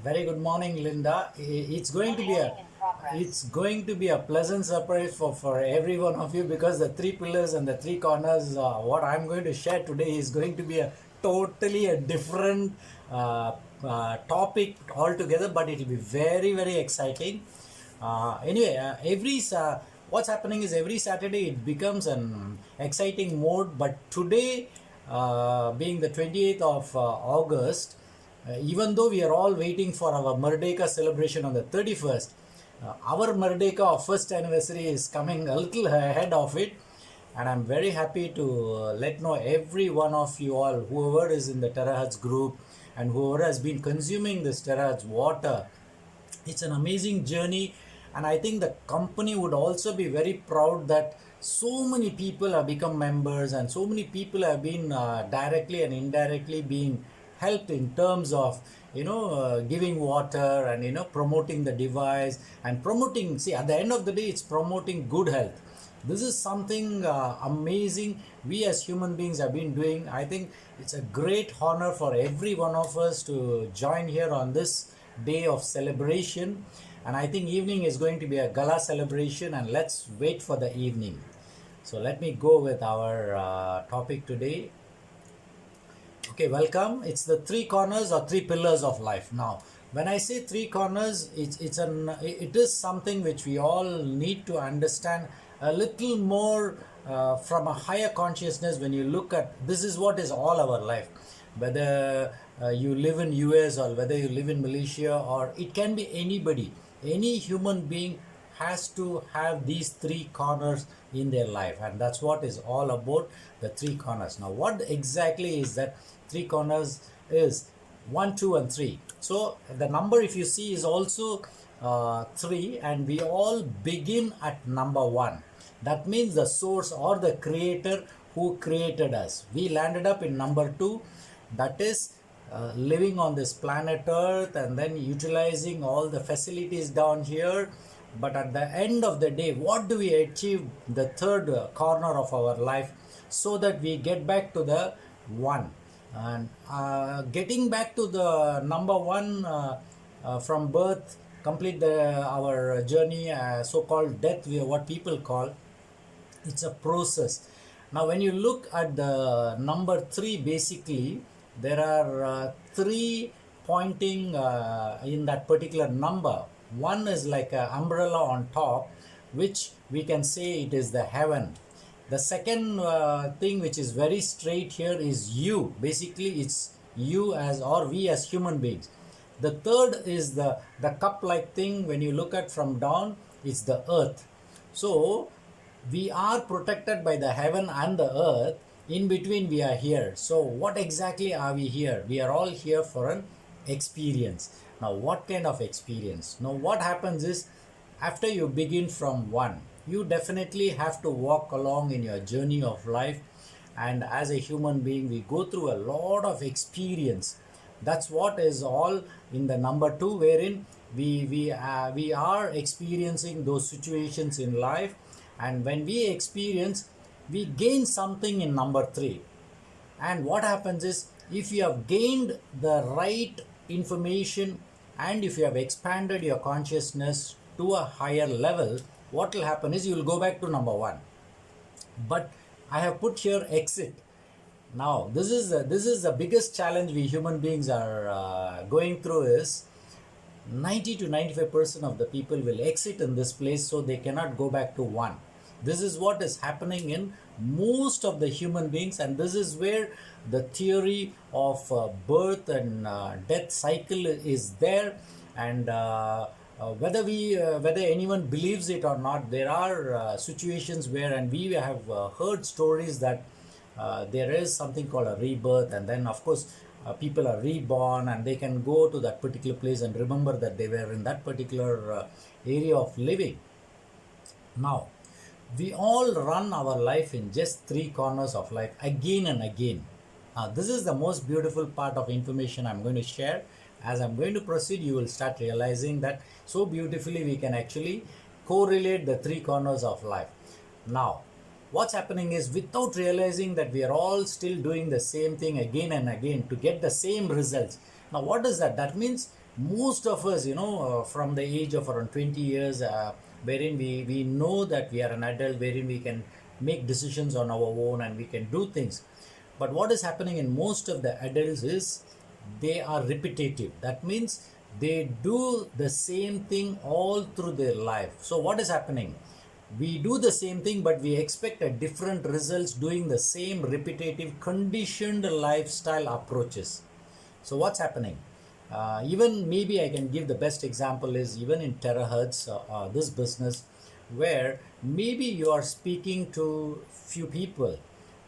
Very good morning, Linda. It's going to be a pleasant surprise for every one of you because the three pillars and the three corners. What I'm going to share today is going to be a totally a different topic altogether, but it will be very exciting. Anyway, what's happening is every Saturday it becomes an exciting mode. But today, being the 28th of August, even though we are all waiting for our Merdeka celebration on the 31st, our Merdeka of first anniversary is coming a little ahead of it. And I'm very happy to let know every one of you all, whoever is in the terahertz group and whoever has been consuming this terahertz water. It's an amazing journey, and I think the company would also be very proud that so many people have become members and so many people have been directly and indirectly being helped in terms of giving water and promoting the device and promoting. See, at the end of the day, it's promoting good health. This is something amazing we as human beings have been doing. I think it's a great honor for every one of us to join here on this day of celebration. And I think evening is going to be a gala celebration, and let's wait for the evening. So let me go with our topic today. Okay, welcome. It's the three corners or three pillars of life. Now, when I say three corners, it is something which we all need to understand a little more from a higher consciousness. When you look at this, is what is all our life, whether you live in US or whether you live in Malaysia, or it can be anybody. Any human being has to have these three corners in their life, and that's what is all about, the three corners. Now, what exactly is that three corners is 1, 2 and 3. So the number, if you see, is also 3, and we all begin at number 1. That means the source or the creator who created us. We landed up in number 2, that is living on this planet Earth and then utilizing all the facilities down here. But at the end of the day, what do we achieve? The third corner of our life, so that we get back to the 1. And getting back to the number 1 from birth, complete our journey, so-called death, what people call, it's a process. Now, when you look at the number 3, basically, there are 3 pointing in that particular number. One is like an umbrella on top, which we can say it is the heaven. The second thing which is very straight here is you. Basically, it's you as, or we as human beings. The third is the cup-like thing. When you look at from down, it's the earth. So we are protected by the heaven and the earth. In between, we are here. So what exactly are we here? We are all here for an experience. Now, what kind of experience? Now, what happens is, after you begin from 1, you definitely have to walk along in your journey of life. And as a human being, we go through a lot of experience. That's what is all in the number 2, wherein we are experiencing those situations in life. And when we experience, we gain something in number 3. And what happens is, if you have gained the right information and if you have expanded your consciousness to a higher level, what will happen is you will go back to number 1. But I have put here exit. Now, this is the biggest challenge we human beings are going through is 90 to 95% of the people will exit in this place, so they cannot go back to 1. This is what is happening in most of the human beings, and this is where the theory of birth and death cycle is there. And whether anyone believes it or not, there are situations where, and we have heard stories that there is something called a rebirth, and then of course people are reborn and they can go to that particular place and remember that they were in that particular area of living. Now, we all run our life in just 3 corners of life again and again. Now, this is the most beautiful part of information I'm going to share. As I'm going to proceed, you will start realizing that so beautifully we can actually correlate the 3 corners of life. Now, what's happening is, without realizing that we are all still doing the same thing again and again to get the same results. Now, what is that? That means most of us, from the age of around 20 years, wherein we know that we are an adult, wherein we can make decisions on our own and we can do things. But what is happening in most of the adults is they are repetitive. That means they do the same thing all through their life. So what is happening? We do the same thing, but we expect a different results doing the same repetitive conditioned lifestyle approaches. So what's happening? Even maybe I can give the best example is even in terahertz, this business, where maybe you are speaking to few people,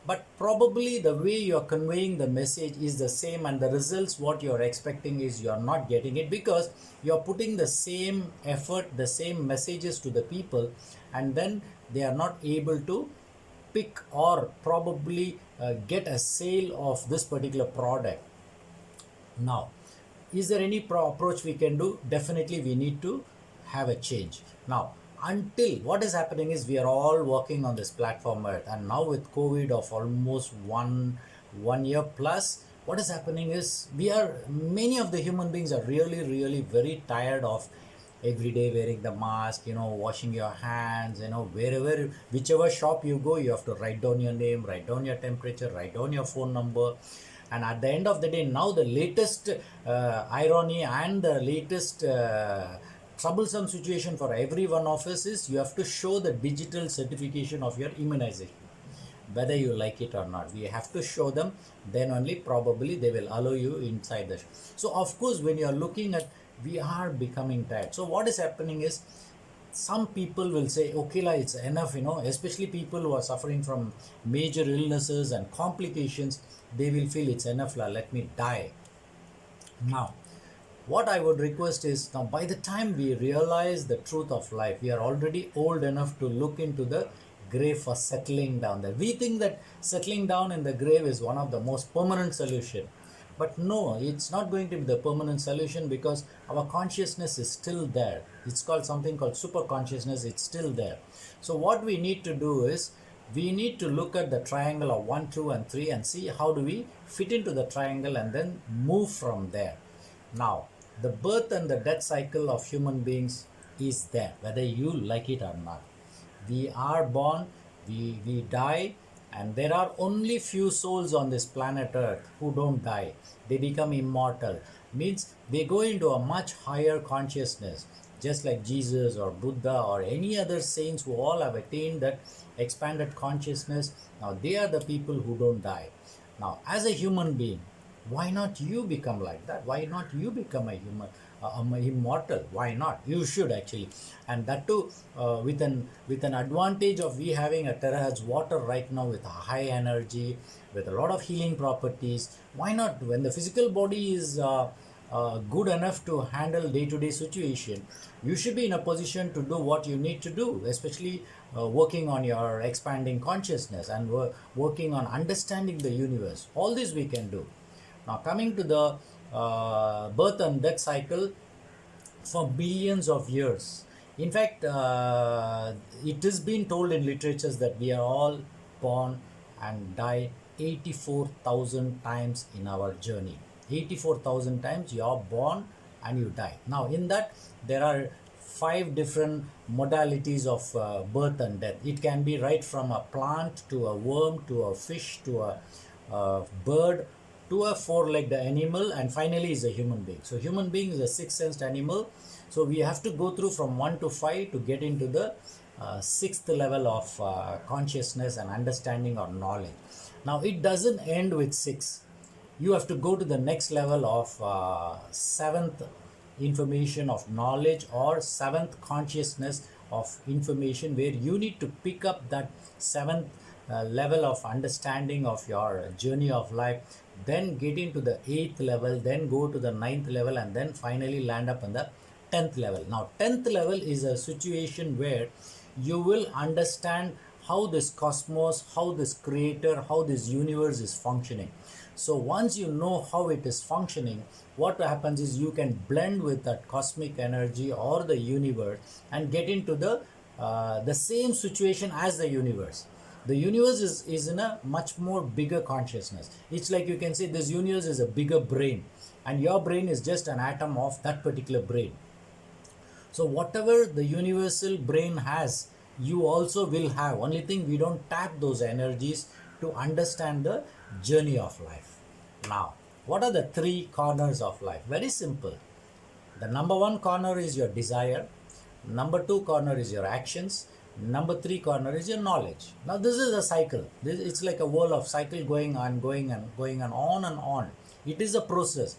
but probably the way you are conveying the message is the same, and the results what you are expecting is you are not getting it, because you are putting the same effort, the same messages to the people, and then they are not able to pick or probably get a sale of this particular product. Now, is there any approach we can do? Definitely we need to have a change. Now, until what is happening is we are all working on this platform earth, and now with COVID of almost one year plus, what is happening is many of the human beings are really very tired of every day wearing the mask, washing your hands, wherever, whichever shop you go, you have to write down your name, write down your temperature, write down your phone number. And at the end of the day, now the latest irony and the latest troublesome situation for every one of us is you have to show the digital certification of your immunization, whether you like it or not. We have to show them, then only probably they will allow you inside the. So of course, when you are looking at, we are becoming tired. So what is happening is, some people will say, okay, it's enough, especially people who are suffering from major illnesses and complications, they will feel it's enough, let me die. Now, what I would request is, now by the time we realize the truth of life, we are already old enough to look into the grave for settling down there. We think that settling down in the grave is one of the most permanent solution. But no, it's not going to be the permanent solution, because our consciousness is still there. It's called something called super consciousness. It's still there. So what we need to do is, we need to look at the triangle of 1, 2 and 3 and see how do we fit into the triangle and then move from there. Now, the birth and the death cycle of human beings is there, whether you like it or not. We are born, we die, and there are only few souls on this planet Earth who don't die. They become immortal. Means they go into a much higher consciousness, just like Jesus or Buddha or any other saints who all have attained that expanded consciousness. Now they are the people who don't die. Now, as a human being, why not you become like that? Why not you become a human, immortal? Why not? You should actually, and that too with an advantage of we having a terahertz water right now with a high energy, with a lot of healing properties. Why not? When the physical body is good enough to handle day-to-day situation, you should be in a position to do what you need to do, especially working on your expanding consciousness and working on understanding the universe. All this we can do. Now, coming to the birth and death cycle for billions of years. In fact, it has been told in literatures that we are all born and die 84,000 times in our journey. 84,000 times you are born and you die. Now, in that, there are 5 different modalities of birth and death. It can be right from a plant to a worm to a fish to a bird to a 4-legged animal, and finally is a human being. So human being is a 6th-sensed animal. So we have to go through from 1 to 5 to get into the 6th level of consciousness and understanding or knowledge. Now it doesn't end with 6. You have to go to the next level of 7th information of knowledge, or 7th consciousness of information, where you need to pick up that 7th level of understanding of your journey of life, then get into the 8th level, then go to the 9th level, and then finally land up on the 10th level. Now 10th level is a situation where you will understand how this cosmos, how this creator, how this universe is functioning. So once you know how it is functioning, what happens is you can blend with that cosmic energy or the universe and get into the same situation as the universe. The universe is in a much more bigger consciousness. It's like you can say this universe is a bigger brain, and your brain is just an atom of that particular brain. So whatever the universal brain has, you also will have. Only thing, we don't tap those energies to understand the journey of life. Now, what are the three corners of life? Very simple. The number one corner is your desire. Number two corner is your actions. Number three corner is your knowledge. Now this is a cycle. It's like a whole of cycle going on, going and going on and on. It is a process.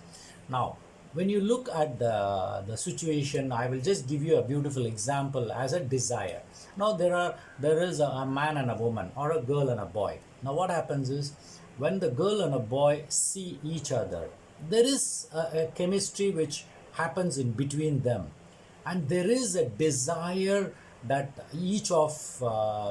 Now, when you look at the situation, I will just give you a beautiful example as a desire. Now there is a man and a woman, or a girl and a boy. Now what happens is, when the girl and a boy see each other, there is a chemistry which happens in between them, and there is a desire that each of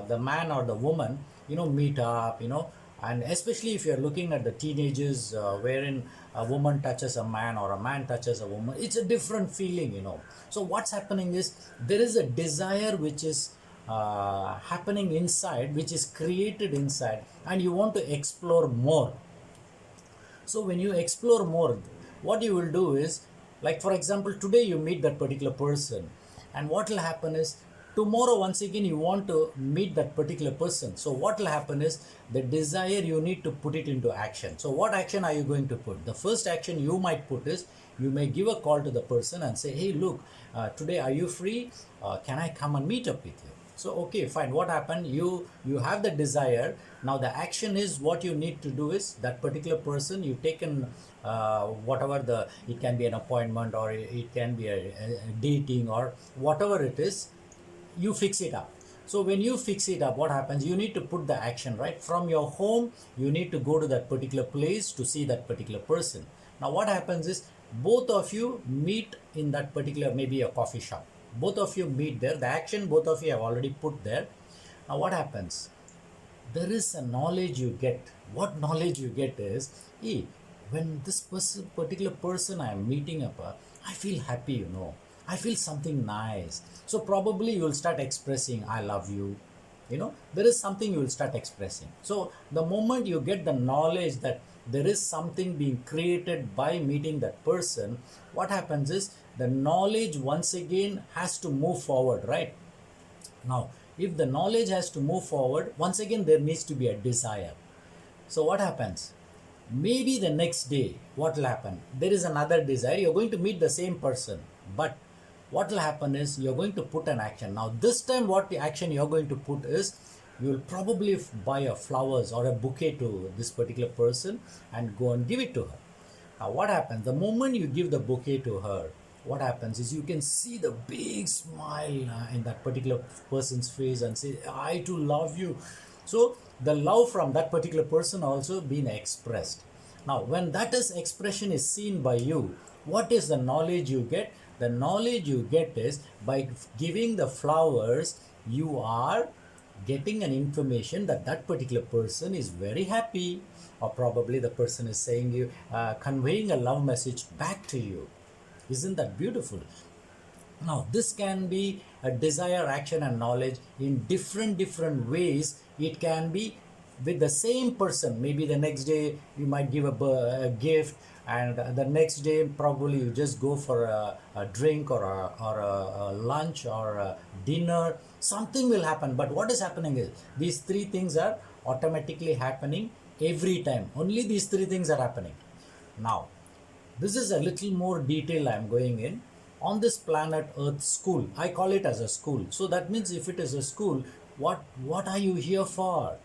the man or the woman meet up, and especially if you're looking at the teenagers, wherein a woman touches a man or a man touches a woman, it's a different feeling. So what's happening is, there is a desire which is happening inside, which is created inside, and you want to explore more. So when you explore more, what you will do is, like for example, today you meet that particular person, and what will happen is, tomorrow once again you want to meet that particular person. So what will happen is, the desire, you need to put it into action. So what action are you going to put? The first action you might put is, you may give a call to the person and say, hey look, today are you free? Can I come and meet up with you? So okay, fine. What happened? You have the desire. Now the action is, what you need to do is, that particular person, you taken whatever it can be an appointment, or it can be a dating, or whatever it is, you fix it up. So when you fix it up, what happens? You need to put the action, right? From your home, you need to go to that particular place to see that particular person. Now what happens is, both of you meet in that particular, maybe a coffee shop. Both of you meet there. The action both of you have already put there. Now what happens? There is a knowledge you get. What knowledge you get is, hey, when this particular person I am meeting up, I feel happy, I feel something nice. So probably you will start expressing, I love you. There is something you will start expressing. So the moment you get the knowledge that there is something being created by meeting that person, what happens is, the knowledge once again has to move forward, right? Now, if the knowledge has to move forward, once again there needs to be a desire. So what happens? Maybe the next day, what will happen? There is another desire. You're going to meet the same person, but what will happen is, you're going to put an action. Now this time, what the action you're going to put is, you will probably buy a flowers or a bouquet to this particular person and go and give it to her. Now what happens? The moment you give the bouquet to her, what happens is, you can see the big smile in that particular person's face, and say, I too love you. So the love from that particular person also being expressed. Now when that expression is seen by you, what is the knowledge you get? The knowledge you get is, by giving the flowers, you are getting an information that that particular person is very happy, or probably the person is saying you, conveying a love message back to you. Isn't that beautiful? Now this can be a desire, action and knowledge in different ways. It can be with the same person. Maybe the next day you might give a gift, and the next day probably you just go for a drink, or a lunch, or a dinner. Something will happen. But what is happening is, these three things are automatically happening every time. Only these three things are happening. Now this is a little more detail I am going in. On this planet Earth school, I call it as a school. So that means, if it is a school, what are you here for?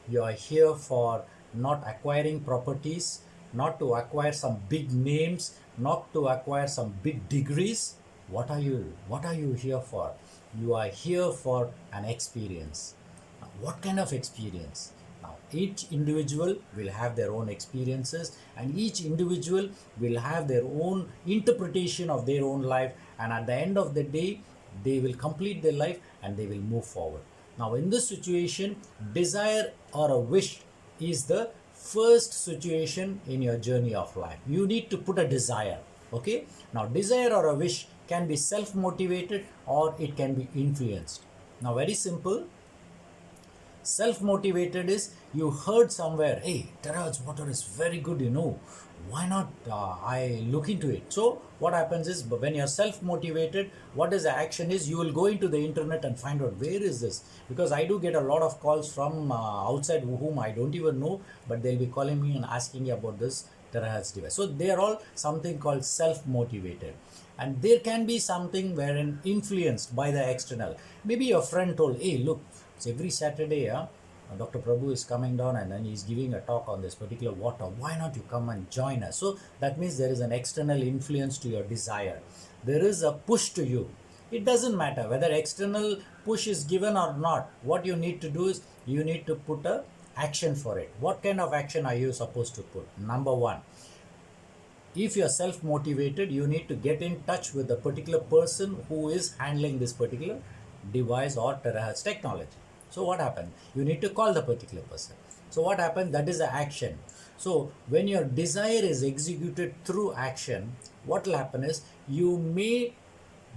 You are here for not acquiring properties, not to acquire some big names, not to acquire some big degrees. What are you here for? You are here for an experience. Now, what kind of experience? Now, each individual will have their own experiences, and each individual will have their own interpretation of their own life, and at the end of the day, they will complete their life and they will move forward. Now in this situation, desire or a wish is the first situation in your journey of life. You need to put a desire. Okay. Now desire or a wish can be self-motivated, or it can be influenced. Now very simple. Self-motivated is you heard somewhere, hey, terahertz water is very good, why not I look into it. So what happens is, when you're self-motivated, what is the action is, you will go into the internet and find out where is this, because I do get a lot of calls from outside whom I don't even know, but they'll be calling me and asking me about this terahertz device. So they are all something called self-motivated. And there can be something wherein influenced by the external. Maybe your friend told, hey, look, it's every Saturday, Dr. Prabhu is coming down and then he's giving a talk on this particular water. Why not you come and join us? So that means there is an external influence to your desire. There is a push to you. It doesn't matter whether external push is given or not. What you need to do is you need to put a action for it. What kind of action are you supposed to put? Number one, if you are self-motivated, you need to get in touch with the particular person who is handling this particular device or terahertz technology. So what happens? You need to call the particular person. So what happens? That is the action. So when your desire is executed through action, what will happen is you may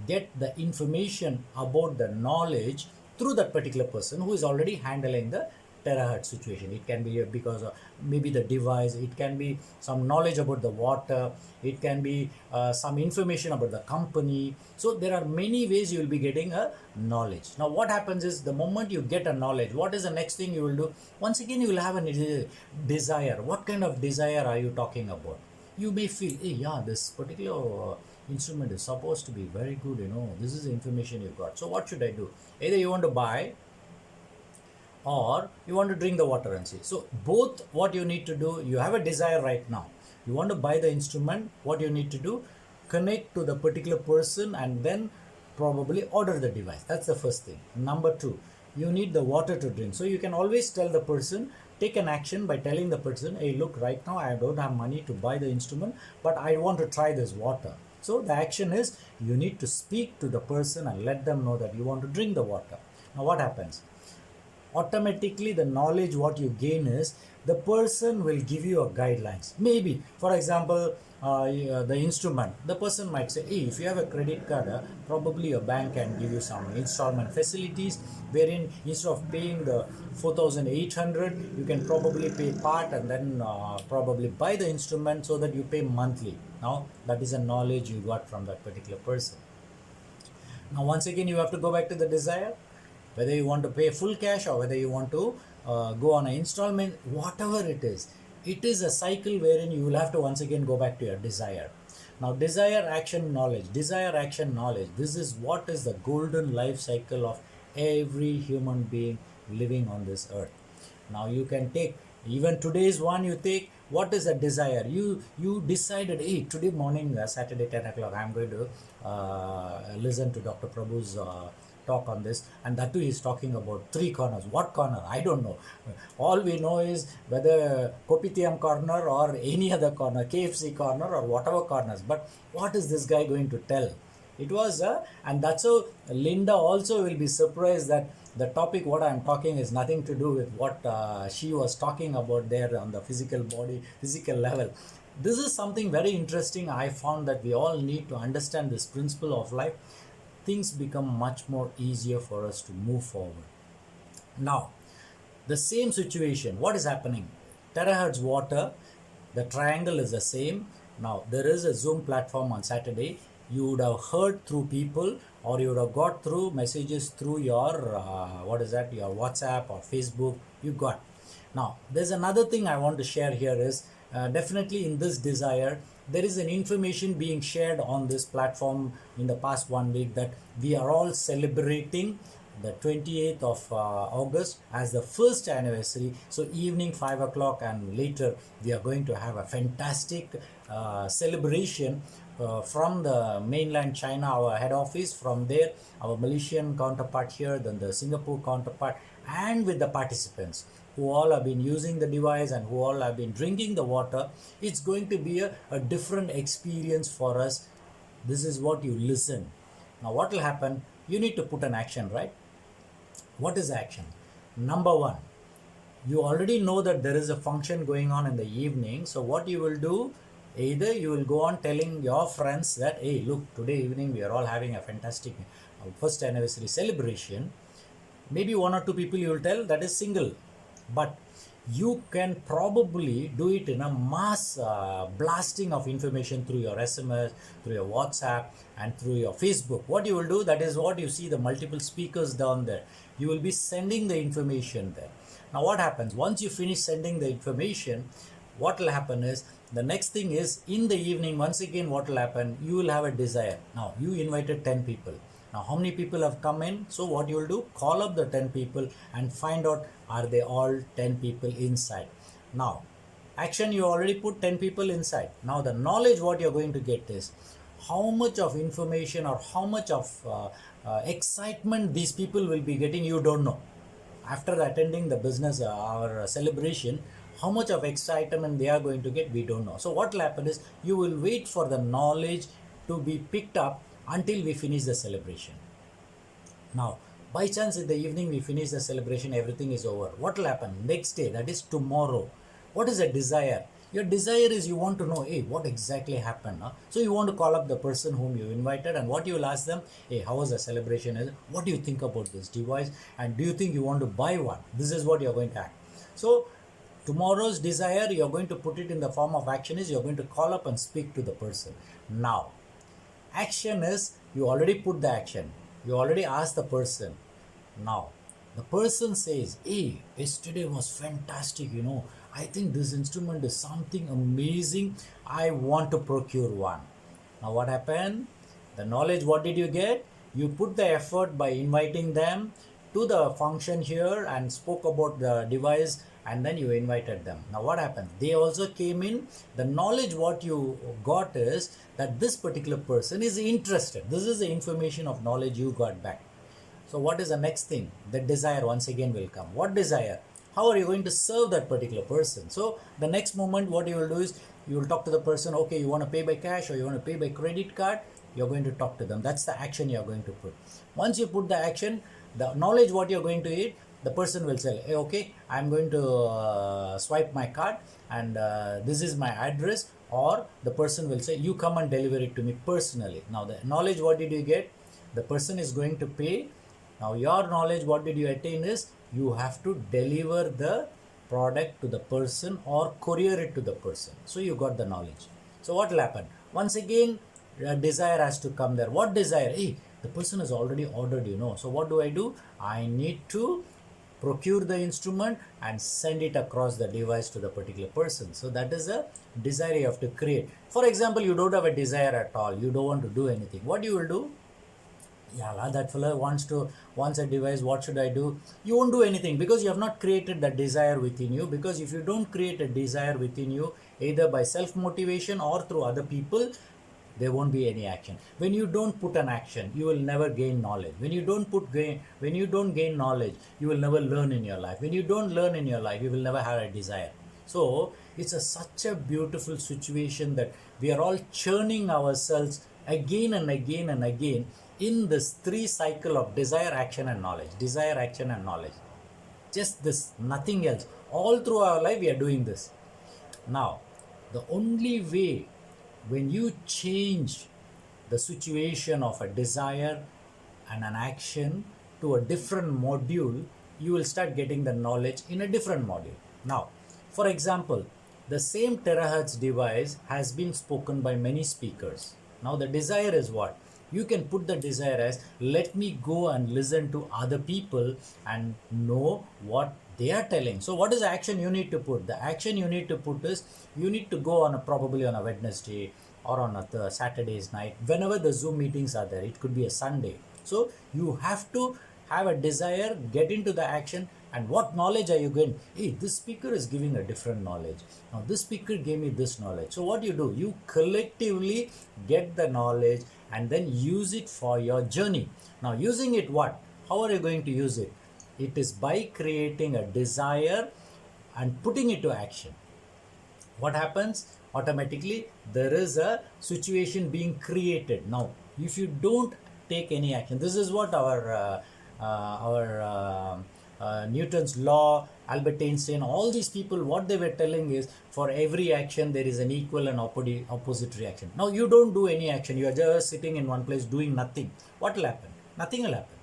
get the information about the knowledge through that particular person who is already handling the terahertz situation. It can be because of maybe the device, it can be some knowledge about the water, it can be some information about the company. So there are many ways you will be getting a knowledge. Now what happens is, the moment you get a knowledge, what is the next thing you will do? Once again you will have a desire. What kind of desire are you talking about? You may feel, hey, yeah, this particular instrument is supposed to be very good, this is the information you got. So what should I do? Either you want to buy or you want to drink the water and see. So both, what you need to do, you have a desire right now. You want to buy the instrument, what you need to do, connect to the particular person and then probably order the device. That's the first thing. Number two, you need the water to drink. So you can always tell the person, take an action by telling the person, hey, look, right now I don't have money to buy the instrument, but I want to try this water. So the action is, you need to speak to the person and let them know that you want to drink the water. Now what happens? Automatically the knowledge what you gain is, the person will give you a guidelines. Maybe for example, the instrument, the person might say, hey, if you have a credit card, probably a bank can give you some installment facilities, wherein instead of paying the 4,800, you can probably pay part and then probably buy the instrument so that you pay monthly. Now that is a knowledge you got from that particular person. Now once again you have to go back to the desire, whether you want to pay full cash or whether you want to go on an installment, whatever it is a cycle wherein you will have to once again go back to your desire. Now desire, action, knowledge, desire, action, knowledge, this is what is the golden life cycle of every human being living on this earth. Now you can take, even today's one you take, what is a desire? You decided, hey, today morning, Saturday 10 o'clock, I'm going to listen to Dr. Prabhu's talk on this, and that too is talking about three corners. What corner? I don't know. All we know is whether Kopitiam corner or any other corner, KFC corner or whatever corners. But what is this guy going to tell? It was and that's how Linda also will be surprised that the topic what I'm talking is nothing to do with what she was talking about there on the physical body, physical level. This is something very interesting. I found that we all need to understand this principle of life. Things become much more easier for us to move forward. Now, the same situation, what is happening? Terahertz water, the triangle is the same. Now, there is a Zoom platform on Saturday. You would have heard through people, or you would have got through messages through your, your WhatsApp or Facebook, you got. Now, there's another thing I want to share here is, definitely in this desire, there is an information being shared on this platform in the past 1 week that we are all celebrating the 28th of August as the first anniversary. So evening 5 o'clock and later we are going to have a fantastic celebration from the mainland China, our head office, from there our Malaysian counterpart here, then the Singapore counterpart, and with the participants who all have been using the device and who all have been drinking the water. It's going to be a different experience for us. This is what you listen. Now what will happen? You need to put an action, right? What is action? Number one, you already know that there is a function going on in the evening. So what you will do, either you will go on telling your friends that, hey, look, today evening we are all having a fantastic first anniversary celebration. Maybe one or two people you will tell that is single, but you can probably do it in a mass blasting of information through your SMS, through your WhatsApp, and through your Facebook. What you will do, that is what you see the multiple speakers down there. You will be sending the information there. Now what happens once you finish sending the information, what will happen is the next thing is in the evening, once again what will happen, you will have a desire. Now you invited 10 people. Now how many people have come in? So what you will do, call up the 10 people and find out are they all 10 people inside. Now action, you already put 10 people inside. Now the knowledge what you're going to get is how much of information or how much of excitement these people will be getting, you don't know. After attending the business or celebration, how much of excitement they are going to get, we don't know. So what will happen is you will wait for the knowledge to be picked up until we finish the celebration. Now by chance in the evening we finish the celebration, everything is over. What will happen next day, that is tomorrow? What is a desire? Your desire is you want to know, hey, what exactly happened? Huh? So you want to call up the person whom you invited, and what you will ask them, hey, how was the celebration? What do you think about this device? And do you think you want to buy one? This is what you're going to act. So tomorrow's desire, you're going to put it in the form of action is you're going to call up and speak to the person. Now, action is you already put the action. You already asked the person. Now, the person says, hey, yesterday was fantastic, I think this instrument is something amazing. I want to procure one. Now what happened? The knowledge, what did you get? You put the effort by inviting them to the function here and spoke about the device, and then you invited them. Now what happened? They also came in. The knowledge what you got is that this particular person is interested. This is the information of knowledge you got back. So what is the next thing? The desire once again will come. What desire? How are you going to serve that particular person? So the next moment what you will do is you will talk to the person. Okay, you want to pay by cash or you want to pay by credit card? You're going to talk to them. That's the action you're going to put. Once you put the action, the knowledge what you're going to eat, the person will say, hey, okay, I'm going to swipe my card and this is my address, or the person will say, you come and deliver it to me personally. Now the knowledge, what did you get? The person is going to pay. Now your knowledge, what did you attain is you have to deliver the product to the person or courier it to the person. So you got the knowledge. So what will happen? Once again, desire has to come there. What desire? Hey, the person has already ordered, So what do? I need to procure the instrument and send it across the device to the particular person. So that is a desire you have to create. For example, you don't have a desire at all. You don't want to do anything. What you will do? Yeah, that fellow wants a device. What should I do? You won't do anything because you have not created that desire within you. Because if you don't create a desire within you, either by self-motivation or through other people, there won't be any action. When you don't put an action, you will never gain knowledge. When you don't gain knowledge, you will never learn in your life. When you don't learn in your life, you will never have a desire. So it's such a beautiful situation that we are all churning ourselves again and again and again in this 3 cycle of desire, action and knowledge. Desire, action and knowledge. Just this, nothing else. All through our life we are doing this. Now, the only way when you change the situation of a desire and an action to a different module, you will start getting the knowledge in a different module. Now, for example, the same terahertz device has been spoken by many speakers. Now the desire is what? You can put the desire as, let me go and listen to other people and know what they are telling. So what is the action you need to put? The action you need to put is, you need to go on probably on a Wednesday or on a Saturday's night, whenever the Zoom meetings are there. It could be a Sunday. So you have to have a desire, get into the action, and what knowledge are you getting? Hey, this speaker is giving a different knowledge. Now this speaker gave me this knowledge. So what you do? You collectively get the knowledge and then use it for your journey. Now using it what? How are you going to use it? It is by creating a desire and putting it to action. What happens? Automatically there is a situation being created. Now if you don't take any action, this is what our Newton's law, Albert Einstein, all these people, what they were telling is, for every action there is an equal and opposite reaction. Now you don't do any action, you are just sitting in one place doing nothing. What will happen? Nothing will happen.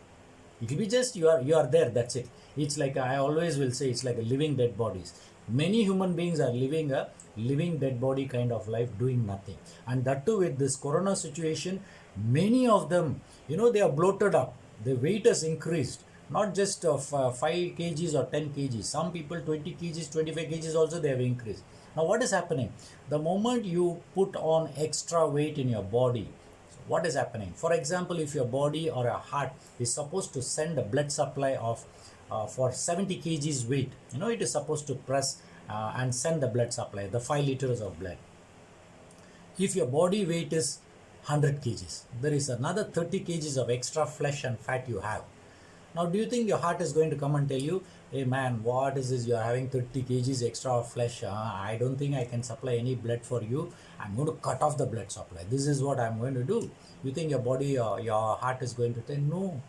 It will be just you are there, that's it. It's like, I always will say, it's like a living dead bodies. Many human beings are living a living dead body kind of life, doing nothing. And that too, with this corona situation, many of them, they are bloated up. The weight has increased, not just of 5 kgs or 10 kgs. Some people 20 kgs, 25 kgs also they have increased. Now what is happening? The moment you put on extra weight in your body, what is happening? For example, if your body or a heart is supposed to send a blood supply of for 70 kgs weight, it is supposed to press and send the blood supply, the 5 liters of blood. If your body weight is 100 kgs, there is another 30 kgs of extra flesh and fat you have. Now, do you think your heart is going to come and tell you, hey man, what is this? You are having 30 kgs extra of flesh. I don't think I can supply any blood for you. I'm going to cut off the blood supply. This is what I'm going to do. You think your body, your heart is going to tell? No.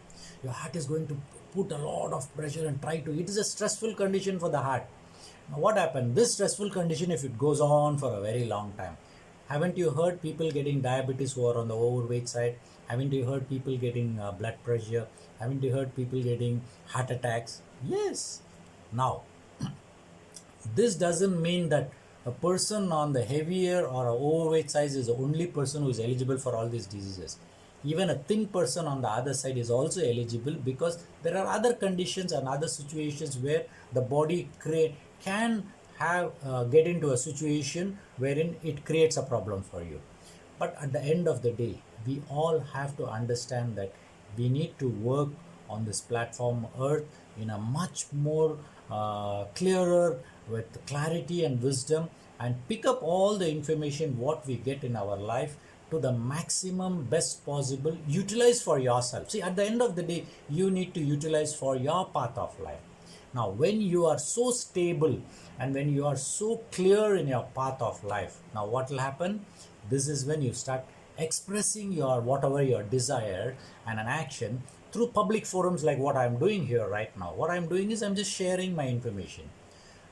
Your heart is going to put a lot of pressure and try to. It is a stressful condition for the heart. Now, what happened? This stressful condition, if it goes on for a very long time, haven't you heard people getting diabetes who are on the overweight side? Haven't you heard people getting blood pressure? Haven't you heard people getting heart attacks? Yes. Now, this doesn't mean that a person on the heavier or overweight side is the only person who is eligible for all these diseases. Even a thin person on the other side is also eligible, because there are other conditions and other situations where the body can have get into a situation wherein it creates a problem for you. But at the end of the day, we all have to understand that we need to work on this platform Earth in a much more clearer, with clarity and wisdom, and pick up all the information what we get in our life to the maximum best possible. Utilize for yourself. See, at the end of the day, you need to utilize for your path of life. Now, when you are so stable and when you are so clear in your path of life, now what will happen? This is when you start expressing your whatever your desire and an action through public forums like what I'm doing here right now. What I'm doing is I'm just sharing my information.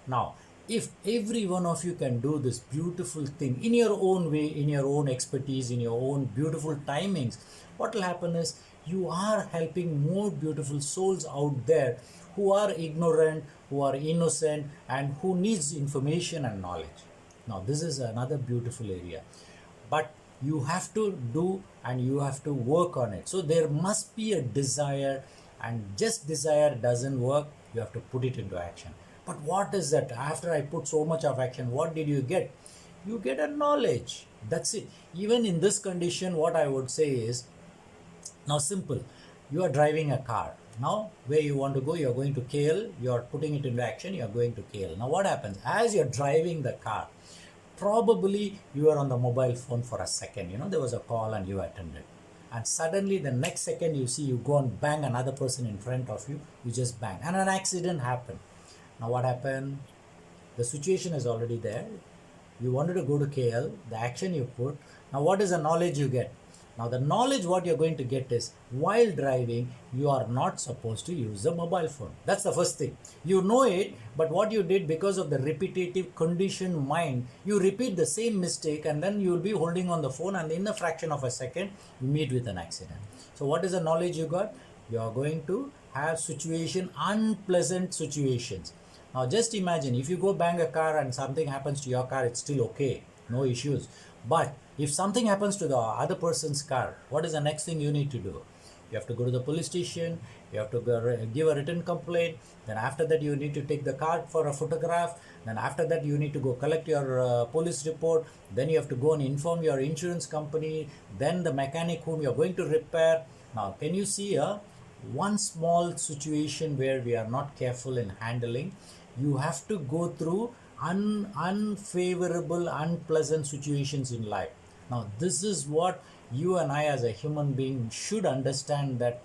Now, if every one of you can do this beautiful thing in your own way, in your own expertise, in your own beautiful timings, what will happen is you are helping more beautiful souls out there who are ignorant, who are innocent, and who needs information and knowledge. Now, this is another beautiful area. But you have to do and you have to work on it. So there must be a desire, and just desire doesn't work. You have to put it into action. But what is that? After I put so much of action, what did you get? You get a knowledge. That's it. Even in this condition, what I would say is, now simple. You are driving a car. Now, where you want to go, you are going to KL. You are putting it into action. You are going to KL. Now, what happens? As you are driving the car, probably you are on the mobile phone for a second. There was a call and you attended. And suddenly the next second you see you go and bang another person in front of you. You just bang. And an accident happened. Now what happened? The situation is already there. You wanted to go to KL. The action you put. Now what is the knowledge you get? Now the knowledge what you're going to get is, while driving, you are not supposed to use the mobile phone. That's the first thing. You know it, but what you did, because of the repetitive conditioned mind, you repeat the same mistake, and then you will be holding on the phone, and in a fraction of a second, you meet with an accident. So what is the knowledge you got? You are going to have unpleasant situations. Now just imagine, if you go bang a car and something happens to your car, it's still okay, no issues. But if something happens to the other person's car, what is the next thing you need to do? You have to go to the police station, you have to give a written complaint, then after that you need to take the car for a photograph, then after that you need to go collect your police report, then you have to go and inform your insurance company, then the mechanic whom you are going to repair. Now can you see one small situation where we are not careful in handling? You have to go through unfavorable, unpleasant situations in life. Now this is what you and I as a human being should understand, that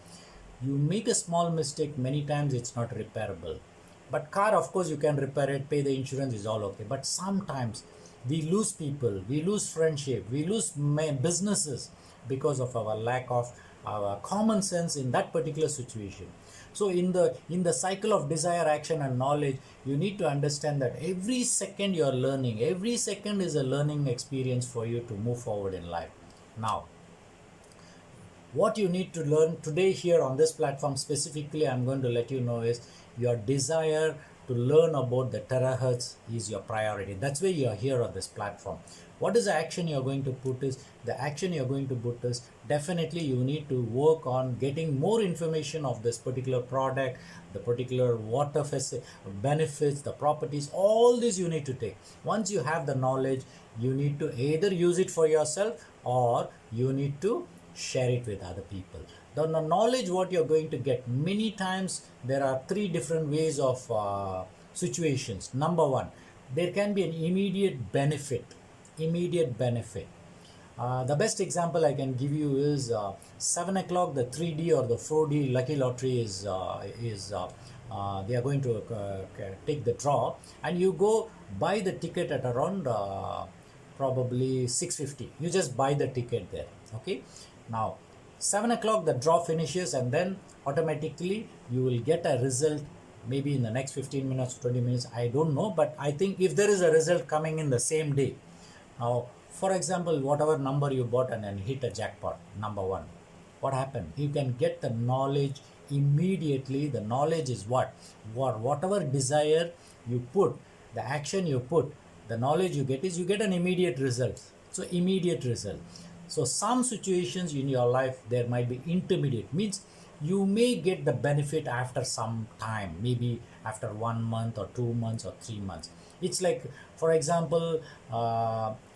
you make a small mistake, many times it's not repairable. But car, of course, you can repair it, pay the insurance, is all okay. But sometimes we lose people, we lose friendship, we lose businesses because of our lack of our common sense in that particular situation. So in the cycle of desire, action and knowledge, you need to understand that every second you are learning, every second is a learning experience for you to move forward in life. Now, What you need to learn today here on this platform specifically, I'm going to let you know, is your desire to learn about the terahertz is your priority. That's why you are here on this platform. What is the action you're going to put is, the action you're going to put is, definitely you need to work on getting more information of this particular product, the particular water benefits, the properties, all this you need to take. Once you have the knowledge, you need to either use it for yourself or you need to share it with other people. The knowledge what you're going to get, many times there are three different ways of situations. Number one, there can be an immediate benefit. The best example I can give you is 7 o'clock, the 3D or the 4D lucky lottery is they are going to take the draw, and you go buy the ticket at around probably 6:50. You just buy the ticket there. Okay, now 7 o'clock the draw finishes, and then automatically you will get a result maybe in the next 15 minutes, 20 minutes, I don't know, but I think if there is a result coming in the same day. Now, for example, whatever number you bought and then hit a jackpot, number one, what happened? You can get the knowledge immediately. The knowledge is whatever desire you put, the action you put, the knowledge you get is you get an immediate result. So immediate result. So some situations in your life, there might be intermediate, means you may get the benefit after some time, maybe after 1 month or 2 months or 3 months. It's like, for example,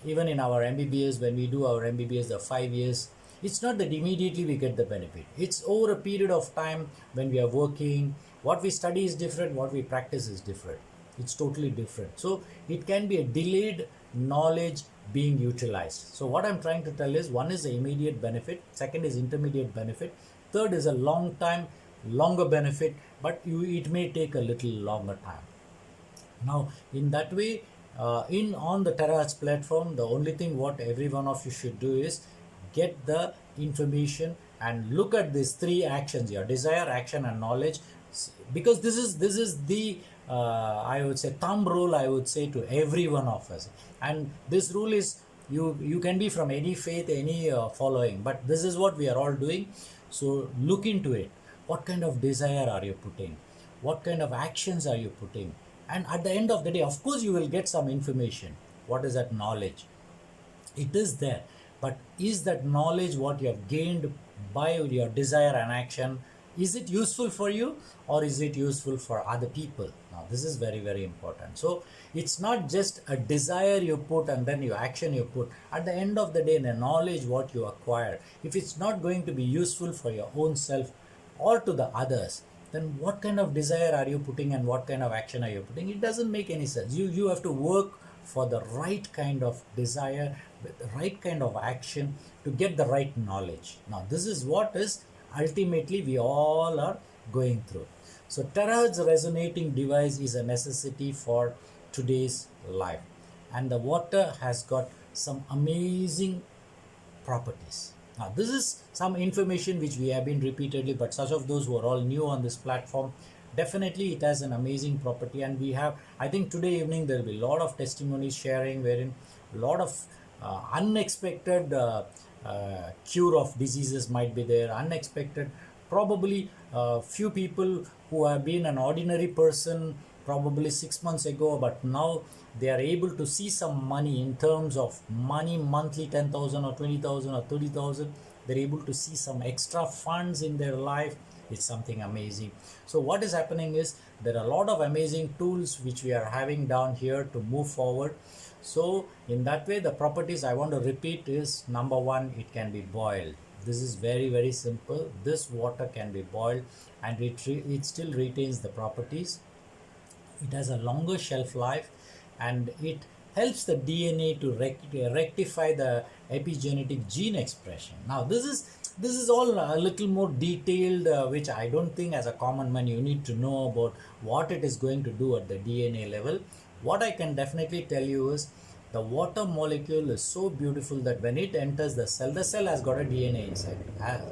even in our MBBS, when we do our MBBS, the 5 years, it's not that immediately we get the benefit. It's over a period of time when we are working. What we study is different, what we practice is different. It's totally different. So it can be a delayed knowledge being utilized. So what I'm trying to tell is, one is the immediate benefit, second is intermediate benefit, third is a long time, longer benefit, but it may take a little longer time. Now, in that way, on the terahertz platform, the only thing what every one of you should do is get the information and look at these three actions here: desire, action, and knowledge. Because this is the I would say thumb rule, I would say, to every one of us. And this rule is, you can be from any faith, any following, but this is what we are all doing. So look into it. What kind of desire are you putting? What kind of actions are you putting? And at the end of the day, of course, you will get some information. What is that knowledge? It is there. But is that knowledge what you have gained by your desire and action, is it useful for you or is it useful for other people? Now, this is very, very important. So it's not just a desire you put and then your action you put. At the end of the day, the knowledge what you acquire, if it's not going to be useful for your own self or to the others, then what kind of desire are you putting and what kind of action are you putting? It doesn't make any sense. You have to work for the right kind of desire, with the right kind of action to get the right knowledge. Now, this is what is ultimately we all are going through. So terahertz resonating device is a necessity for today's life, and the water has got some amazing properties. Now, this is some information which we have been repeatedly, but such of those who are all new on this platform, definitely it has an amazing property. And we have, I think today evening there will be a lot of testimonies sharing, wherein a lot of unexpected cure of diseases might be there, unexpected, probably few people who have been an ordinary person probably 6 months ago, but now they are able to see some money in terms of money, monthly 10,000 or 20,000 or 30,000. They're able to see some extra funds in their life. It's something amazing. So what is happening is, there are a lot of amazing tools which we are having down here to move forward. So in that way, the properties I want to repeat is, number one, it can be boiled. This is very, very simple. This water can be boiled and it still retains the properties. It has a longer shelf life, and it helps the DNA to rectify the epigenetic gene expression. Now, this is all a little more detailed, which I don't think as a common man you need to know about what it is going to do at the DNA level. What I can definitely tell you is, the water molecule is so beautiful that when it enters the cell has got a DNA inside.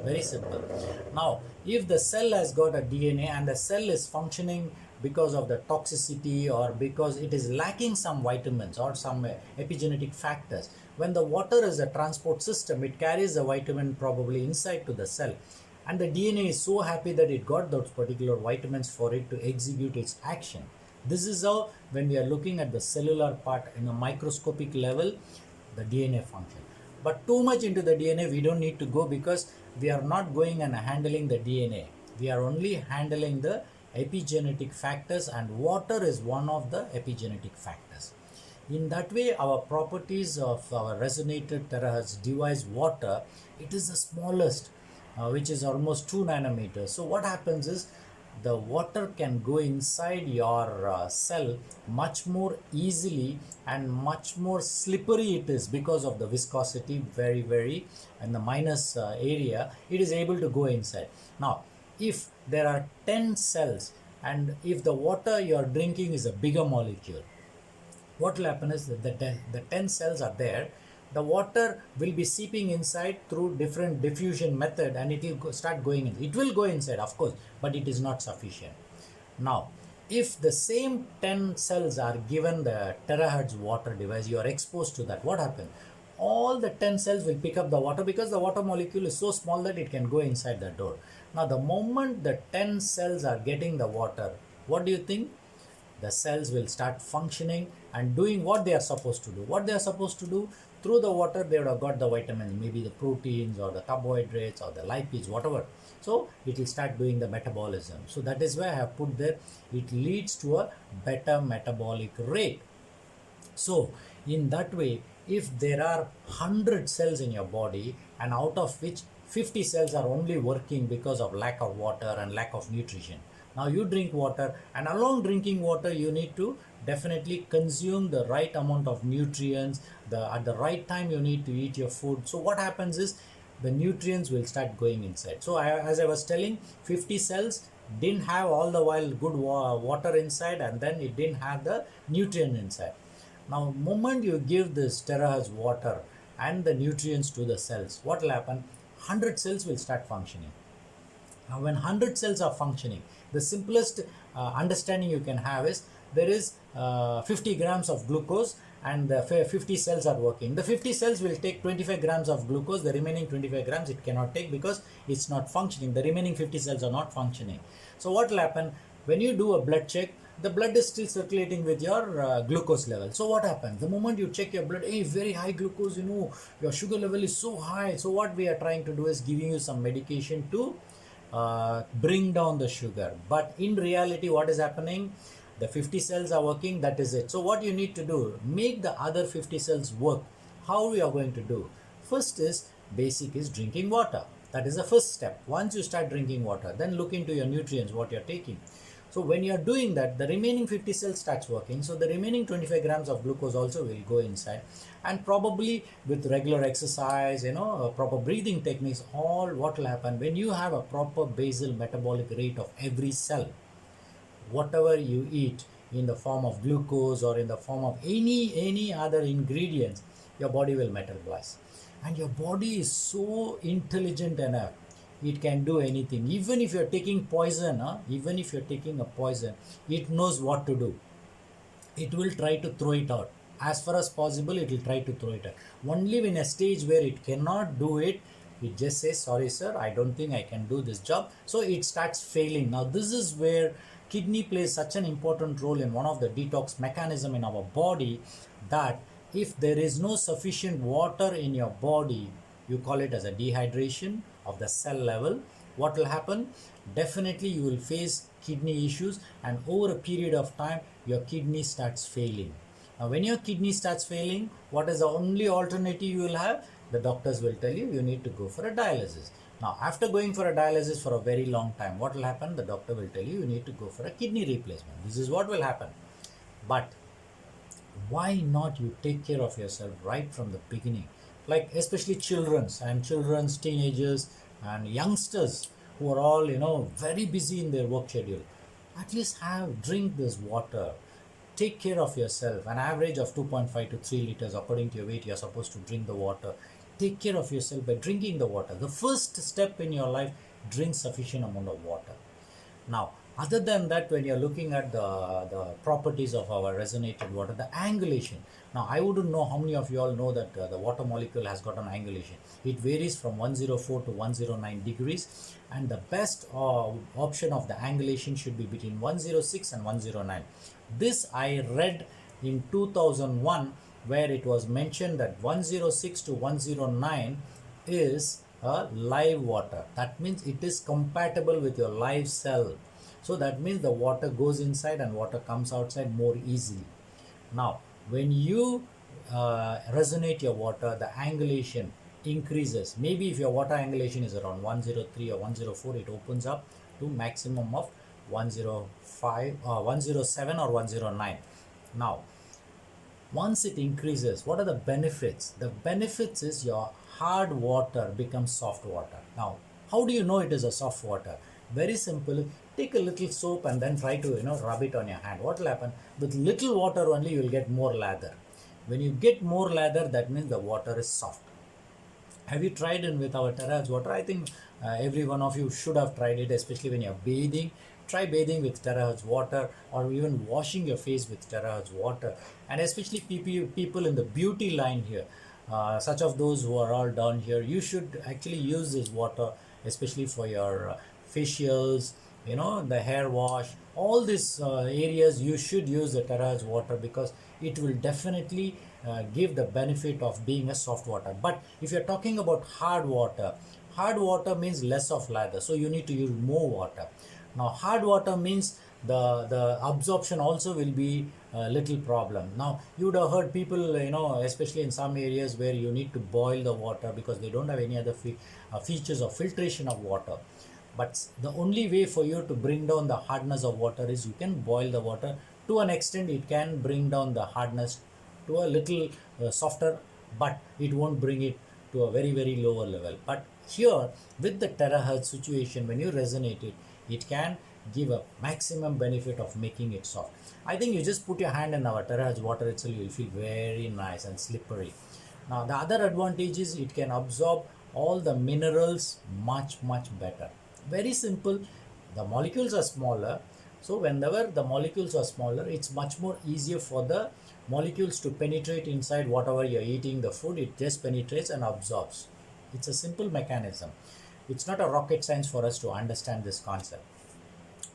Very simple. Now, if the cell has got a DNA and the cell is functioning because of the toxicity or because it is lacking some vitamins or some epigenetic factors. When the water is a transport system, it carries the vitamin probably inside to the cell, and the DNA is so happy that it got those particular vitamins for it to execute its action. This is how, when we are looking at the cellular part in a microscopic level, the DNA function. But too much into the DNA we don't need to go, because we are not going and handling the DNA. We are only handling the epigenetic factors, and water is one of the epigenetic factors. In that way, our properties of our resonator terahertz device water, it is the smallest, which is almost 2 nanometers. So what happens is, the water can go inside your cell much more easily, and much more slippery it is because of the viscosity, very in the minus area, it is able to go inside. Now, if there are 10 cells, and if the water you are drinking is a bigger molecule, what will happen is that the 10 cells are there, the water will be seeping inside through different diffusion method, and it will start going in. It will go inside, of course, but it is not sufficient. Now, if the same 10 cells are given the terahertz water device, you are exposed to that, what happens? All the 10 cells will pick up the water, because the water molecule is so small that it can go inside the door. Now, the moment the 10 cells are getting the water, what do you think? The cells will start functioning and doing what they are supposed to do. What they are supposed to do, through the water they would have got the vitamins, maybe the proteins or the carbohydrates or the lipids, whatever. So it will start doing the metabolism. So that is why I have put there, it leads to a better metabolic rate. So in that way, if there are 100 cells in your body, and out of which 50 cells are only working because of lack of water and lack of nutrition, now you drink water, and along drinking water you need to definitely consume the right amount of nutrients. At the right time you need to eat your food. So what happens is, the nutrients will start going inside. So as I was telling, 50 cells didn't have all the while good water inside, and then it didn't have the nutrient inside. Now moment you give this terahertz water and the nutrients to the cells, what will happen? 100 cells will start functioning. Now when 100 cells are functioning, the simplest understanding you can have is, there is 50 grams of glucose, and the 50 cells are working. The 50 cells will take 25 grams of glucose. The remaining 25 grams it cannot take, because it's not functioning. The remaining 50 cells are not functioning. So what will happen? When you do a blood check, the blood is still circulating with your glucose level. So what happens? The moment you check your blood, hey, very high glucose, your sugar level is so high. So what we are trying to do is giving you some medication to bring down the sugar. But in reality, what is happening? The 50 cells are working, that is it. So what you need to do, make the other 50 cells work. How we are going to do? First is, basic is drinking water. That is the first step. Once you start drinking water, then look into your nutrients, what you are taking. So when you are doing that, the remaining 50 cells starts working. So the remaining 25 grams of glucose also will go inside. And probably with regular exercise, proper breathing techniques, all what will happen, when you have a proper basal metabolic rate of every cell, whatever you eat in the form of glucose or in the form of any other ingredients, your body will metabolize. And your body is so intelligent enough, it can do anything. Even if you're taking poison, even if you're taking a poison, it knows what to do. It will try to throw it out. As far as possible, it will try to throw it out. Only in a stage where it cannot do it, it just says, sorry sir, I don't think I can do this job. So it starts failing. Now this is where kidney plays such an important role in one of the detox mechanism in our body, that if there is no sufficient water in your body, you call it as a dehydration of the cell level, what will happen? Definitely you will face kidney issues, and over a period of time your kidney starts failing. Now when your kidney starts failing, what is the only alternative you will have? The doctors will tell you, you need to go for a dialysis. Now after going for a dialysis for a very long time, what will happen? The doctor will tell you, you need to go for a kidney replacement. This is what will happen. But why not you take care of yourself right from the beginning? Like especially children's, teenagers and youngsters who are all very busy in their work schedule. At least drink this water. Take care of yourself. An average of 2.5 to 3 liters according to your weight, you are supposed to drink the water. Take care of yourself by drinking the water. The first step in your life, drink sufficient amount of water. Now Other than that, when you're looking at the properties of our resonated water, the angulation. Now, I wouldn't know how many of you all know that the water molecule has got an angulation. It varies from 104 to 109 degrees, and the best option of the angulation should be between 106 and 109. This I read in 2001, where it was mentioned that 106 to 109 is a live water. That means it is compatible with your live cell. So that means the water goes inside and water comes outside more easily. Now, when you resonate your water, the angulation increases. Maybe if your water angulation is around 103 or 104, it opens up to maximum of 105, 107 or 109. Now, once it increases, what are the benefits? The benefits is your hard water becomes soft water. Now, how do you know it is a soft water? Very simple. Take a little soap and then try to rub it on your hand. What will happen? With little water only you will get more lather. When you get more lather, that means the water is soft. Have you tried it with our Terra water? I think every one of you should have tried it, especially when you're bathing. Try bathing with terahertz water, or even washing your face with terahertz water. And especially people in the beauty line here, such of those who are all down here, you should actually use this water, especially for your facials, the hair wash, all these areas you should use the terahertz water, because it will definitely give the benefit of being a soft water. But if you're talking about hard water means less of lather, so you need to use more water. Now, hard water means the absorption also will be a little problem. Now, you would have heard people, especially in some areas where you need to boil the water because they don't have any other features of filtration of water. But the only way for you to bring down the hardness of water is you can boil the water. To an extent, it can bring down the hardness to a little softer, but it won't bring it to a very, very lower level. But here, with the terahertz situation, when you resonate it, it can give a maximum benefit of making it soft. I think you just put your hand in our terahertz water itself, you will feel very nice and slippery. Now, the other advantage is it can absorb all the minerals much better. Very simple. The molecules are smaller, so whenever the molecules are smaller, it's much more easier for the molecules to penetrate inside whatever you're eating, the food. It just penetrates and absorbs. It's a simple mechanism. It's not a rocket science for us to understand this concept.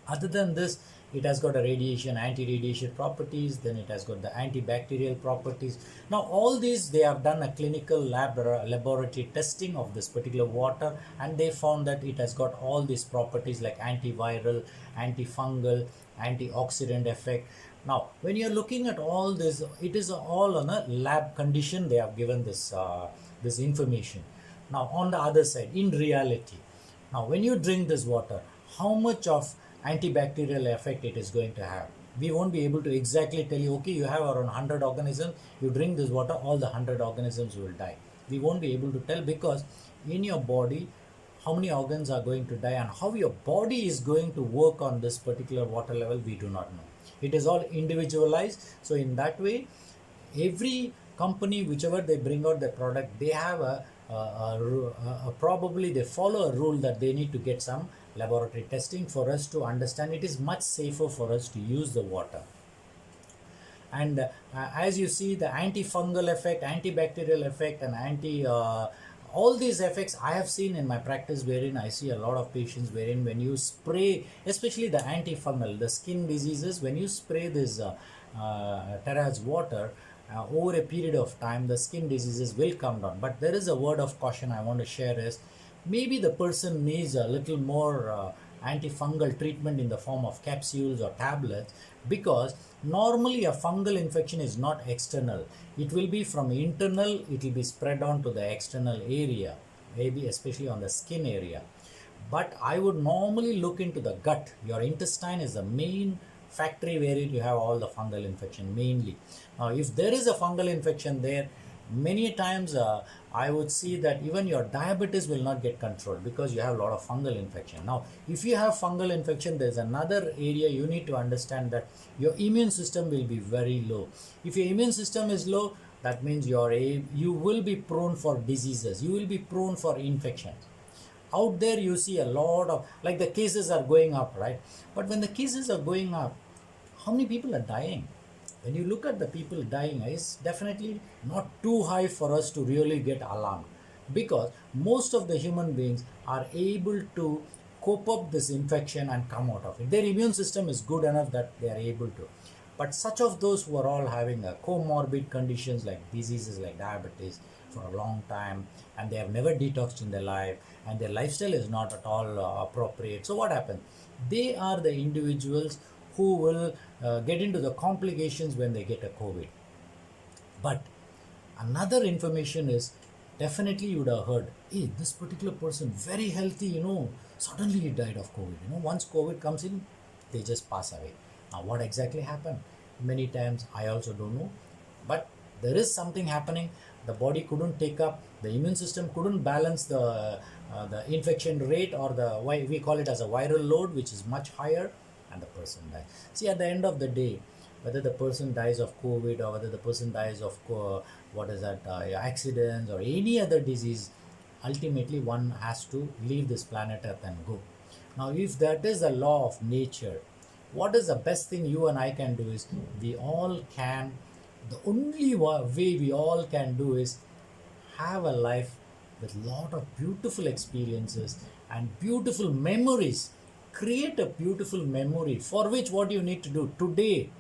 Other than this, it has got a radiation, anti-radiation properties, then it has got the antibacterial properties. Now, all these, they have done a clinical laboratory testing of this particular water, and they found that it has got all these properties like antiviral, antifungal, antioxidant effect. Now, when you're looking at all this, it is all on a lab condition. They have given this this information. Now, on the other side, in reality, now when you drink this water, how much of antibacterial effect it is going to have? We won't be able to exactly tell you, okay, you have around 100 organisms, you drink this water, all the 100 organisms will die. We won't be able to tell, because in your body, how many organs are going to die and how your body is going to work on this particular water level, we do not know. It is all individualized. So in that way, every company, whichever they bring out their product, they have probably they follow a rule that they need to get some laboratory testing for us to understand it is much safer for us to use the water. And as you see, the antifungal effect, antibacterial effect, and all these effects I have seen in my practice, wherein I see a lot of patients wherein when you spray, especially the antifungal, the skin diseases, when you spray this terahertz water, over a period of time, the skin diseases will come down. But there is a word of caution I want to share is, maybe the person needs a little more antifungal treatment in the form of capsules or tablets, because normally a fungal infection is not external. It will be from internal, it will be spread on to the external area, maybe especially on the skin area. But I would normally look into the gut. Your intestine is the main factory where you have all the fungal infection mainly. Now, if there is a fungal infection there, many times I would see that even your diabetes will not get controlled because you have a lot of fungal infection. Now, if you have fungal infection, there's another area you need to understand, that your immune system will be very low. If your immune system is low, that means you will be prone for diseases, you will be prone for infections. out there you see a lot of, like, the cases are going up, right? But when the cases are going up, how many people are dying? When you look at the people dying, it's definitely not too high for us to really get alarmed, because most of the human beings are able to cope up this infection and come out of it. Their immune system is good enough that they are able to. But such of those who are all having a comorbid conditions like diseases like diabetes for a long time, and they have never detoxed in their life, and their lifestyle is not at all appropriate. So what happens? They are the individuals who will get into the complications when they get a COVID. But another information is, definitely you would have heard, hey, this particular person, very healthy, suddenly he died of COVID. Once COVID comes in, they just pass away. Now, what exactly happened? Many times I also don't know. But there is something happening. The body couldn't take up, the immune system couldn't balance the infection rate, or we call it as a viral load, which is much higher, and the person dies. See, at the end of the day, whether the person dies of COVID or whether the person dies of accidents or any other disease, ultimately one has to leave this planet Earth and go. Now, if that is the law of nature, what is the best thing you and I can do is, the only way we all can do is have a life with lot of beautiful experiences and beautiful memories. Create a beautiful memory, for which what you need to do today,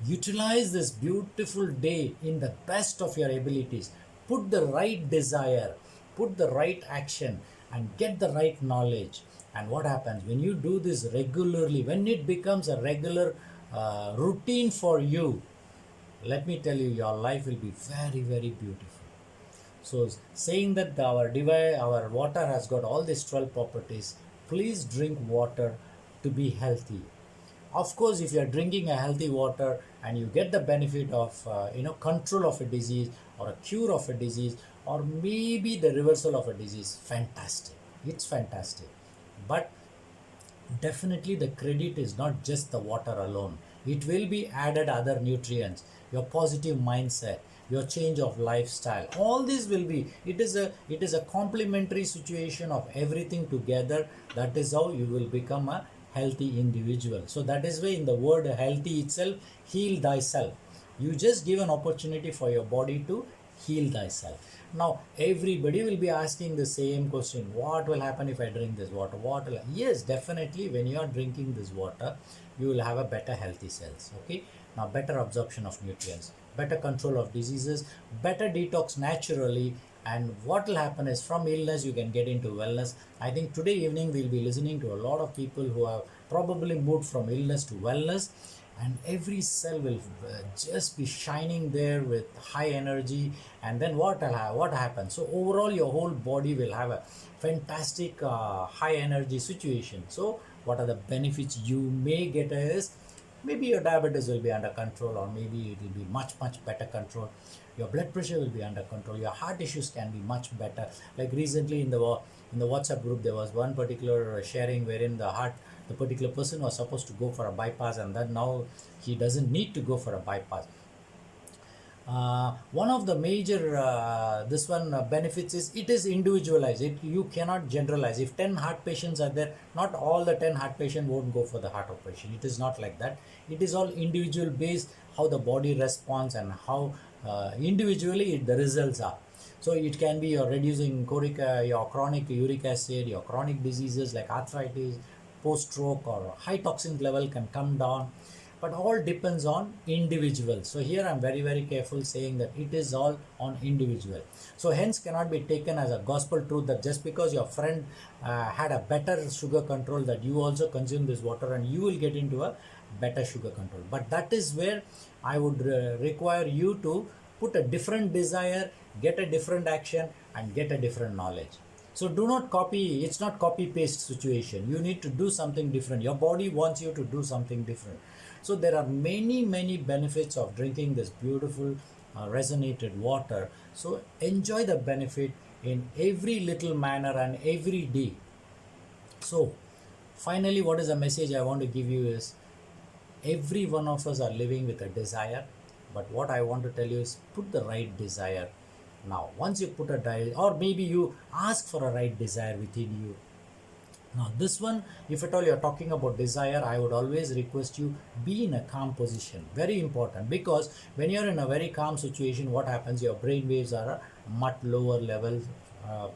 utilize this beautiful day in the best of your abilities. Put the right desire, put the right action, and get the right knowledge. And what happens when you do this regularly, when it becomes a regular routine for you, let me tell you, your life will be very, very beautiful. So, saying that our water has got all these 12 properties, please drink water to be healthy. Of course, if you are drinking a healthy water and you get the benefit of control of a disease, or a cure of a disease, or maybe the reversal of a disease, fantastic. It's fantastic. But definitely the credit is not just the water alone. It will be added other nutrients, your positive mindset, your change of lifestyle. All this will be, it is a complementary situation of everything together. That is how you will become a healthy individual. So that is why in the word healthy itself, heal thyself. You just give an opportunity for your body to heal thyself. Now everybody will be asking the same question: what will happen if I drink this water? Yes, definitely when you are drinking this water, you will have a better healthy cells. Okay, now better absorption of nutrients, better control of diseases, better detox naturally. And what will happen is, from illness you can get into wellness. I think today evening we'll be listening to a lot of people who have probably moved from illness to wellness, and every cell will just be shining there with high energy. And then what happens? So overall your whole body will have a fantastic high energy situation. So what are the benefits you may get is, maybe your diabetes will be under control, or maybe it will be much better control. Your blood pressure will be under control. Your heart issues can be much better. Like recently in the WhatsApp group, there was one particular sharing wherein the particular person was supposed to go for a bypass, and then now he doesn't need to go for a bypass. One of the major benefits is, it is individualized. You cannot generalize. If 10 heart patients are there, not all the 10 heart patients won't go for the heart operation. It is not like that. It is all individual based, how the body responds and how individually the results are. So it can be you're reducing your chronic uric acid, your chronic diseases like arthritis, post-stroke, or high toxin level can come down. But all depends on individual. So here I'm very, very careful saying that it is all on individual. So hence cannot be taken as a gospel truth that just because your friend had a better sugar control, that you also consume this water and you will get into a better sugar control. But that is where I would require you to put a different desire, get a different action, and get a different knowledge. So do not copy. It's not copy paste situation. You need to do something different. Your body wants you to do something different. So there are many benefits of drinking this beautiful resonated water. So enjoy the benefit in every little manner and every day. So finally, what is the message I want to give you is, every one of us are living with a desire. But what I want to tell you is, put the right desire now. Once you put or maybe you ask for a right desire within you, Now this one, if at all you're talking about desire, I would always request you be in a calm position. Very important, because when you're in a very calm situation, what happens? Your brain waves are a much lower level.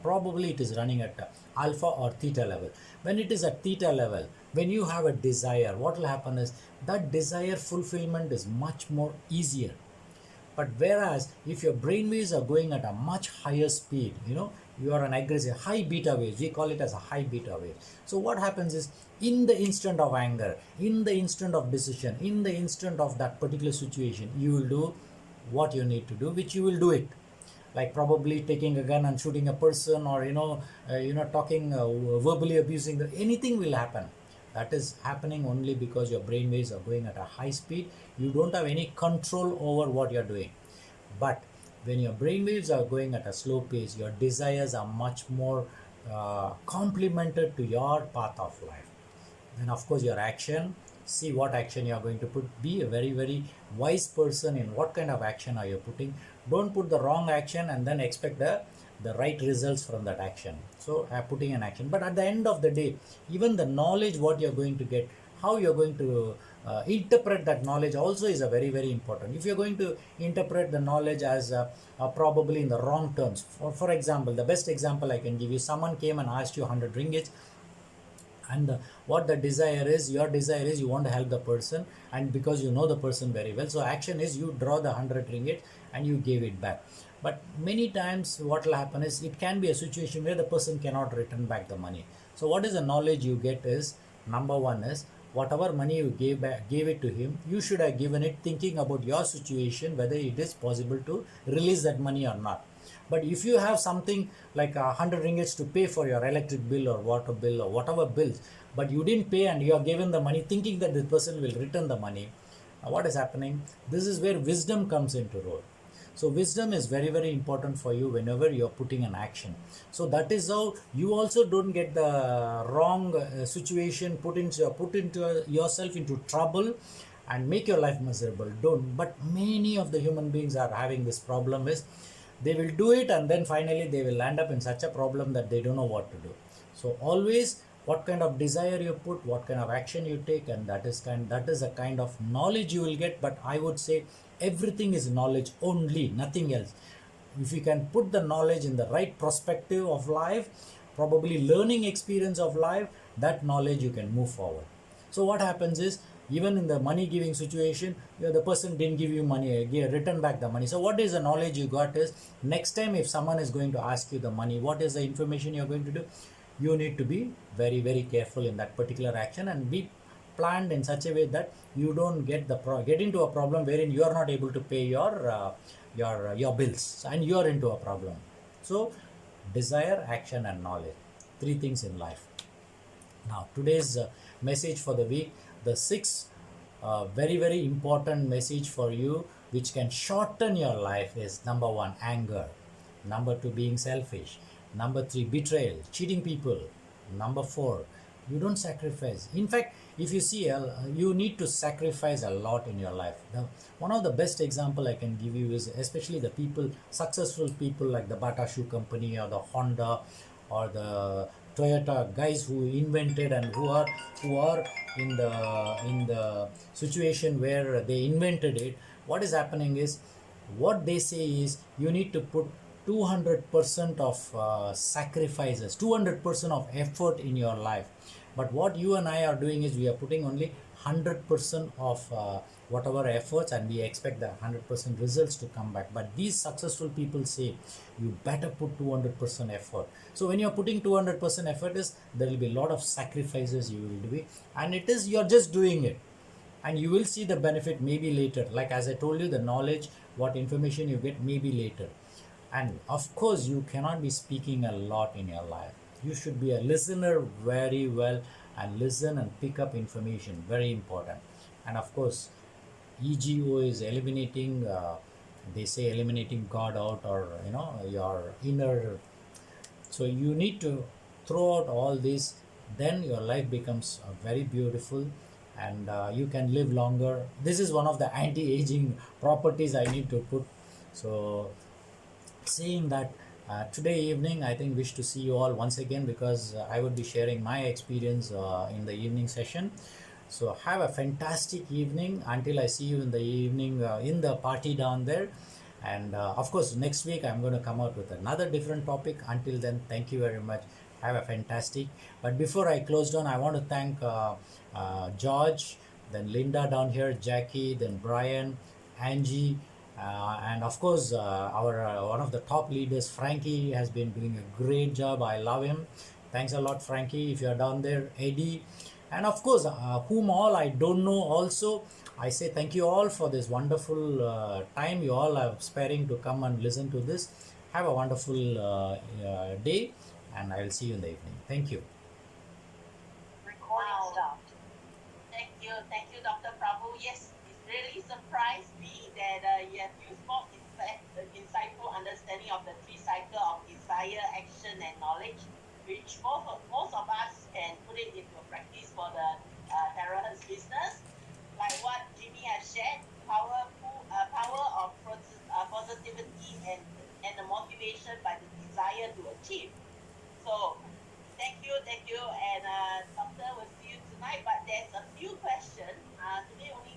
Probably it is running at alpha or theta level. When it is at theta level, when you have a desire, what will happen is that desire fulfillment is much more easier. But whereas if your brain waves are going at a much higher speed, you are an aggressive high beta waves, we call it as a high beta wave. So what happens is, in the instant of anger, in the instant of decision, in the instant of that particular situation, you will do what you need to do, which you will do it, like probably taking a gun and shooting a person, or talking, verbally abusing anything will happen. That is happening only because your brain waves are going at a high speed. You don't have any control over what you're doing. But when your brain waves are going at a slow pace, your desires are much more complemented to your path of life. Then of course your action, see what action you are going to put. Be a very, very wise person in what kind of action are you putting. Don't put the wrong action and then expect the right results from that action. So putting an action, but at the end of the day, even the knowledge what you're going to get, how you're going to interpret that knowledge also is a very, very important. If you're going to interpret the knowledge as probably in the wrong terms, for example, the best example I can give you, someone came and asked you 100 ringgits, and what the desire is, your desire is you want to help the person, and because you know the person very well, so action is you draw the 100 ringgit and you gave it back. But many times what will happen is, it can be a situation where the person cannot return back the money. So what is the knowledge you get is, number one is, whatever money you gave it to him, you should have given it thinking about your situation, whether it is possible to release that money or not. But if you have something like 100 ringgits to pay for your electric bill or water bill or whatever bills, but you didn't pay and you are given the money thinking that the person will return the money, what is happening? This is where wisdom comes into role. So wisdom is very, very important for you whenever you are putting an action. So that is how you also don't get the wrong situation, put into yourself into trouble and make your life miserable. Don't. But many of the human beings are having this problem is, they will do it and then finally they will land up in such a problem that they don't know what to do. So always, what kind of desire you put, what kind of action you take, and that is a kind of knowledge you will get. But I would say everything is knowledge only, nothing else. If you can put the knowledge in the right perspective of life, probably learning experience of life, that knowledge you can move forward. So what happens is, even in the money giving situation, the person didn't give you money, return back the money. So what is the knowledge you got is, next time if someone is going to ask you the money, what is the information you're going to do? You need to be very, very careful in that particular action and be planned in such a way that you don't get into a problem wherein you are not able to pay your bills and you are into a problem. So desire, action and knowledge, three things in life. Now today's message for the week, the sixth very, very important message for you which can shorten your life is, number one, anger. Number two, being selfish. Number three, betrayal, cheating people. Number four, you don't sacrifice. In fact, if you see, you need to sacrifice a lot in your life. One of the best example I can give you is, especially the people, successful people like the Bata Shoe Company or the Honda or the Toyota guys who invented and who are in the situation where they invented it. What is happening is, what they say is, you need to put 200% of sacrifices, 200% of effort in your life. But what you and I are doing is, we are putting only 100% of whatever efforts, and we expect the 100% results to come back. But these successful people say, you better put 200% effort. So when you're putting 200% effort, is there will be a lot of sacrifices you will do, and it is, you're just doing it, and you will see the benefit maybe later. Like as I told you, the knowledge, what information you get maybe later. And of course, you cannot be speaking a lot in your life. You should be a listener very well and listen and pick up information, very important. And of course, EGO is eliminating, they say eliminating God out, or your inner. So you need to throw out all this, then your life becomes very beautiful, and you can live longer. This is one of the anti-aging properties I need to put. So saying that, Today evening, I think wish to see you all once again because I would be sharing my experience in the evening session. So have a fantastic evening until I see you in the evening in the party down there. And of course, next week I'm going to come out with another different topic. Until then, thank you very much. Have a fantastic. But before I close down, I want to thank George, then Linda down here, Jackie, then Brian, Angie, and of course our one of the top leaders, Frankie, has been doing a great job. I love him. Thanks a lot, Frankie, if you're down there. Eddie, and of course whom all I don't know also, I say thank you all for this wonderful time you all are sparing to come and listen to this. Have a wonderful day, and I will see you in the evening. Thank you. Recording stopped. Thank you, Dr. Prabhu. Yes, it really surprised me that you have used more insightful understanding of the three cycle of desire, action, and knowledge, which most of us can put it into practice for the terahertz business. Like what Jimmy has shared, power of positivity and the motivation by the desire to achieve. So thank you, and doctor will see you tonight. But there's a few questions. Today only